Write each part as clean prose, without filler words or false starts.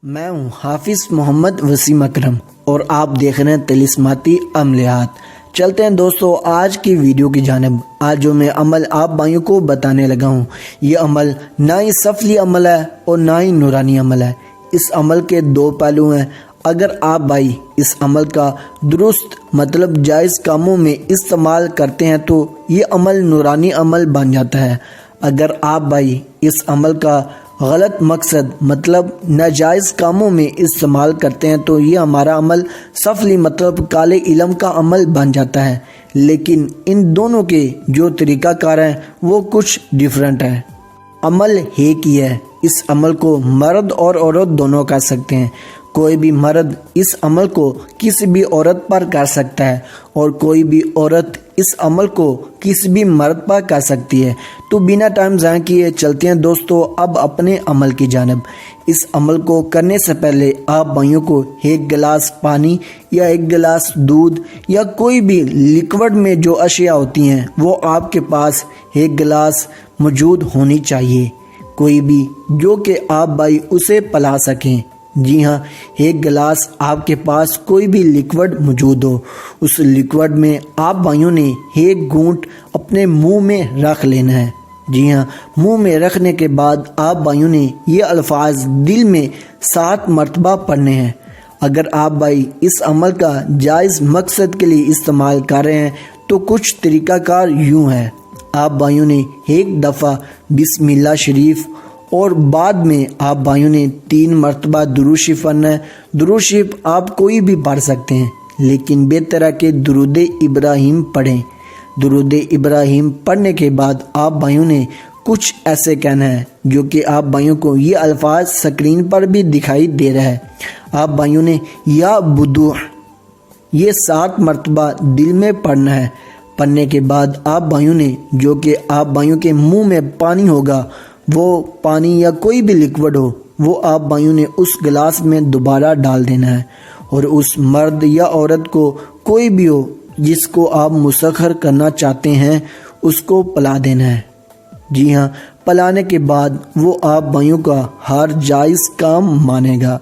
میں ہوں حافظ محمد وسیم اکرم اور آپ دیکھ رہے ہیں طلسماتی عملیات۔ چلتے ہیں دوستو آج کی ویڈیو کی جانب۔ آج جو میں عمل آپ بھائیوں کو بتانے لگا ہوں، یہ عمل نہ ہی سفلی عمل ہے اور نہ ہی نورانی عمل ہے۔ اس عمل کے دو پہلو ہیں۔ اگر آپ بھائی اس عمل کا درست مطلب جائز کاموں میں استعمال کرتے ہیں تو یہ عمل نورانی عمل بن جاتا ہے۔ اگر آپ بھائی اس عمل کا غلط مقصد مطلب ناجائز کاموں میں استعمال کرتے ہیں تو یہ ہمارا عمل سفلی مطلب کالے علم کا عمل بن جاتا ہے۔ لیکن ان دونوں کے جو طریقہ کار ہیں وہ کچھ ڈیفرنٹ ہے۔ عمل ایک ہی ہے۔ اس عمل کو مرد اور عورت دونوں کر سکتے ہیں۔ کوئی بھی مرد اس عمل کو کسی بھی عورت پر کر سکتا ہے اور کوئی بھی عورت اس عمل کو کسی بھی مرد پر کر سکتی ہے۔ تو بنا ٹائم ضائع کیے چلتے ہیں دوستو اب اپنے عمل کی جانب۔ اس عمل کو کرنے سے پہلے آپ بھائیوں کو ایک گلاس پانی یا ایک گلاس دودھ یا کوئی بھی لیکوڈ میں جو اشیاء ہوتی ہیں وہ آپ کے پاس ایک گلاس موجود ہونی چاہیے، کوئی بھی جو کہ آپ بھائی اسے پلا سکیں۔ جی ہاں، ایک گلاس آپ کے پاس کوئی بھی لیکوڈ موجود ہو، اس لیکوڈ میں آپ بھائیوں نے ایک گھونٹ اپنے منہ میں رکھ لینا ہے۔ جی ہاں، منہ میں رکھنے کے بعد آپ بھائیوں نے یہ الفاظ دل میں 7 مرتبہ پڑھنے ہیں۔ اگر آپ بھائی اس عمل کا جائز مقصد کے لیے استعمال کر رہے ہیں تو کچھ طریقہ کار یوں ہے۔ آپ بھائیوں نے ایک دفعہ بسم اللہ شریف اور بعد میں آپ بھائیوں نے 3 مرتبہ درود شریف پڑھنا ہے۔ درود شریف آپ کوئی بھی پڑھ سکتے ہیں لیکن بہتر ہے کہ درود ابراہیم پڑھیں۔ درود ابراہیم پڑھنے کے بعد آپ بھائیوں نے کچھ ایسے کہنا ہے جو کہ آپ بھائیوں کو یہ الفاظ سکرین پر بھی دکھائی دے رہا ہے۔ آپ بھائیوں نے یا بدوح یہ 7 مرتبہ دل میں پڑھنا ہے۔ پڑھنے کے بعد آپ بھائیوں نے جو کہ آپ بھائیوں کے منہ میں پانی ہوگا، وہ پانی یا کوئی بھی لیکوڈ ہو، وہ آپ بھائیوں نے اس گلاس میں دوبارہ ڈال دینا ہے اور اس مرد یا عورت کو کوئی بھی ہو جس کو آپ مسخر کرنا چاہتے ہیں اس کو پلا دینا ہے۔ جی ہاں، پلانے کے بعد وہ آپ بھائیوں کا ہر جائز کام مانے گا۔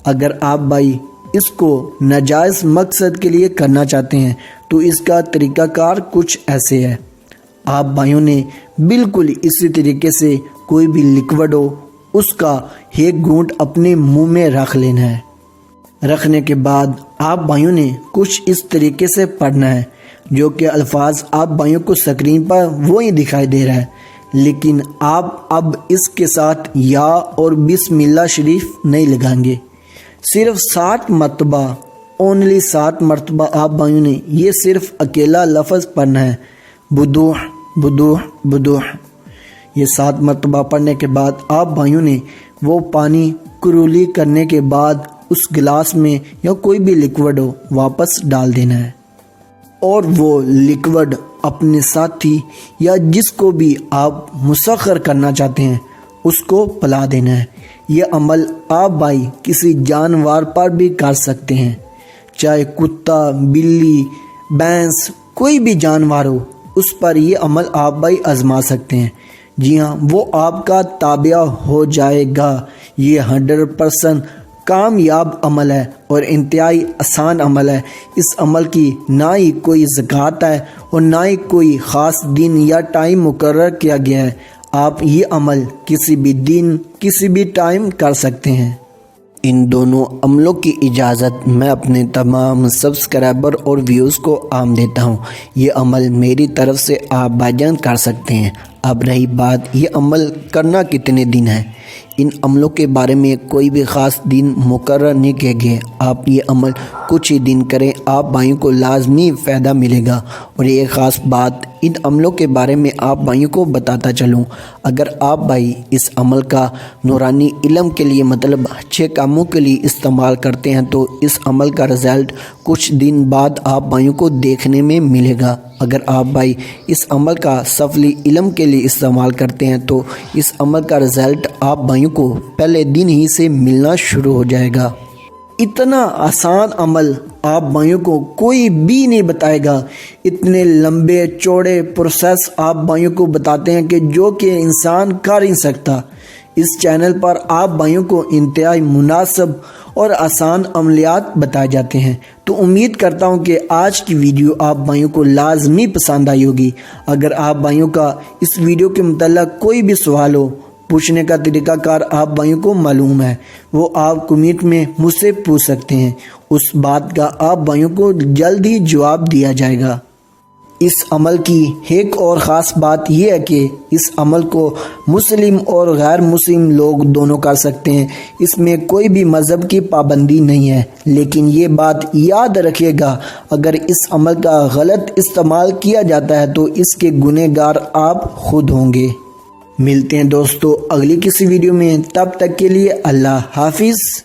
اگر آپ بھائی اس کو ناجائز مقصد کے لیے کرنا چاہتے ہیں تو اس کا طریقہ کار کچھ ایسے ہے۔ آپ بھائیوں نے بالکل اسی طریقے سے کوئی بھی لیکوڈ ہو، اس کا ایک گھونٹ اپنے منہ میں رکھ لینا ہے۔ رکھنے کے بعد آپ بھائیوں نے کچھ اس طریقے سے پڑھنا ہے جو کہ الفاظ آپ بھائیوں کو سکرین پر وہی دکھائی دے رہا ہے، لیکن آپ اب اس کے ساتھ یا اور بسم اللہ شریف نہیں لگائیں گے۔ صرف 7 مرتبہ، اونلی 7 مرتبہ آپ بھائیوں نے یہ صرف اکیلا لفظ پڑھنا ہے، بدوح بدوح بدوح۔ یہ 7 مرتبہ پڑھنے کے بعد آپ بھائیوں نے وہ پانی کرولی کرنے کے بعد اس گلاس میں یا کوئی بھی لیکوڈ ہو واپس ڈال دینا ہے اور وہ لیکوڈ اپنے ساتھی یا جس کو بھی آپ مسخر کرنا چاہتے ہیں اس کو پلا دینا ہے۔ یہ عمل آپ بھائی کسی جانور پر بھی کر سکتے ہیں، چاہے کتا، بلی، بھینس، کوئی بھی جانور ہو، اس پر یہ عمل آپ بھائی آزما سکتے ہیں۔ جی ہاں، وہ آپ کا تابع ہو جائے گا۔ یہ 100% کامیاب عمل ہے اور انتہائی آسان عمل ہے۔ اس عمل کی نہ ہی کوئی زکوٰۃ ہے اور نہ ہی کوئی خاص دن یا ٹائم مقرر کیا گیا ہے۔ آپ یہ عمل کسی بھی دن کسی بھی ٹائم کر سکتے ہیں۔ ان دونوں عملوں کی اجازت میں اپنے تمام سبسکرائبر اور ویوز کو عام دیتا ہوں۔ یہ عمل میری طرف سے آپ بھائی جان کر سکتے ہیں۔ اب رہی بات یہ عمل کرنا کتنے دن ہے، ان عملوں کے بارے میں کوئی بھی خاص دن مقرر نہیں کیا گیا۔ آپ یہ عمل کچھ ہی دن کریں، آپ بھائیوں کو لازمی فائدہ ملے گا۔ اور یہ خاص بات ان عملوں کے بارے میں آپ بھائیوں کو بتاتا چلوں، اگر آپ بھائی اس عمل کا نورانی علم کے لیے مطلب اچھے کاموں کے لیے استعمال کرتے ہیں تو اس عمل کا رزلٹ کچھ دن بعد آپ بھائیوں کو دیکھنے میں ملے گا۔ اگر آپ بھائی اس عمل کا سفلی علم کے لیے استعمال کرتے ہیں تو اس عمل کا رزلٹ آپ بھائیوں کو پہلے دن ہی سے ملنا شروع ہو جائے گا۔ اتنا آسان عمل آپ بھائیوں کو کوئی بھی نہیں بتائے گا۔ اتنے لمبے چوڑے پروسیس آپ بھائیوں کو بتاتے ہیں کہ جو کہ انسان کر نہیں سکتا۔ اس چینل پر آپ بھائیوں کو انتہائی مناسب اور آسان عملیات بتائے جاتے ہیں، تو امید کرتا ہوں کہ آج کی ویڈیو آپ بھائیوں کو لازمی پسند آئی ہوگی۔ اگر آپ بھائیوں کا اس ویڈیو کے متعلق کوئی بھی سوال ہو، پوچھنے کا طریقہ کار آپ بھائیوں کو معلوم ہے، وہ آپ کمنٹ میں مجھ سے پوچھ سکتے ہیں، اس بات کا آپ بھائیوں کو جلد ہی جواب دیا جائے گا۔ اس عمل کی ایک اور خاص بات یہ ہے کہ اس عمل کو مسلم اور غیر مسلم لوگ دونوں کر سکتے ہیں، اس میں کوئی بھی مذہب کی پابندی نہیں ہے۔ لیکن یہ بات یاد رکھیے گا، اگر اس عمل کا غلط استعمال کیا جاتا ہے تو اس کے گنہگار آپ خود ہوں گے۔ ملتے ہیں دوستو اگلی کسی ویڈیو میں، تب تک کے لیے اللہ حافظ۔